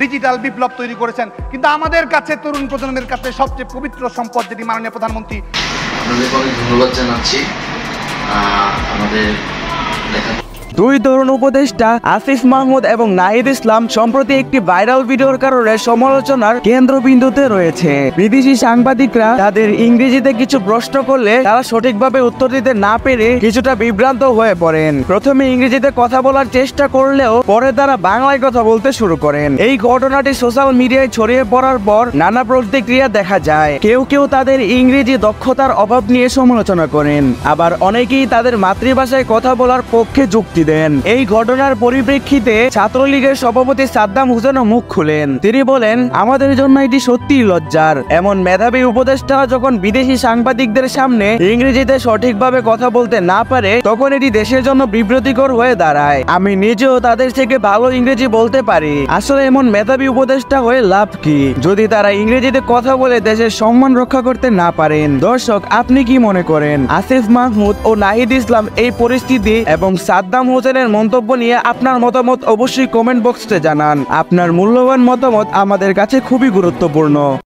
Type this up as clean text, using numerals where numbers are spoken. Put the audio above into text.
Digital বিপ্লব তৈরি করেছেন, কিন্তু আমাদের কাছে তরুণ প্রজন্মের কাছে সবচেয়ে পবিত্র সম্পদ যেটি মাননীয় প্রধানমন্ত্রী। আপনাদেরকে অনেক ধন্যবাদ জানাচ্ছি আমাদের দেখা। দুই তরুণ উপদেষ্টা আসিফ মাহমুদ এবং নাহিদ ইসলাম সম্প্রতি একটি ভাইরাল ভিডিওর কারণে সমালোচনার কেন্দ্রবিন্দুতে রয়েছে। বিদেশি সাংবাদিকরা তাদের ইংরেজিতে কিছু প্রশ্ন করলে তারা সঠিকভাবে উত্তর দিতে না পেরে কিছুটা বিভ্রান্ত হয়ে পড়েন। প্রথমে ইংরেজিতে কথা বলার চেষ্টা করলেও পরে তারা বাংলায় কথা বলতে শুরু করেন। এই ঘটনাটি সোশ্যাল মিডিয়ায় ছড়িয়ে পড়ার পর নানা প্রতিক্রিয়া দেখা যায়। কেউ কেউ তাদের ইংরেজি দক্ষতার অভাব নিয়ে সমালোচনা করেন, আবার অনেকেই তাদের মাতৃভাষায় কথা বলার পক্ষে যুক্তি দেন। এই ঘটনার পরিপ্রেক্ষিতে ছাত্রলীগের সভাপতি সাদ্দাম হোসেনও মুখ খুলেন। তিনি বলেন, আমাদের জন্য এটি সত্যিই লজ্জার। এমন মেধাবী উপদেষ্টা যখন বিদেশি সাংবাদিকদের সামনে ইংরেজিতে সঠিকভাবে কথা বলতে না পারে, তখন এটি দেশের জন্য বিব্রতিকর হয়ে দাঁড়ায়। আমি নিজেও তাদের থেকে ভালো ইংরেজি বলতে পারি। আসলে এমন মেধাবী উপদেষ্টা হয়ে লাভ কি যদি তারা ইংরেজিতে কথা বলে দেশের সম্মান রক্ষা করতে না পারেন? দর্শক, আপনি কি মনে করেন আসিফ মাহমুদ ও নাহিদ ইসলাম এই পরিস্থিতি এবং সাদ্দাম হোসেনের মন্তব্য নিয়ে আপনার মতামত অবশ্যই কমেন্ট বক্সে জানান। আপনার মূল্যবান মতামত আমাদের কাছে খুবই গুরুত্বপূর্ণ।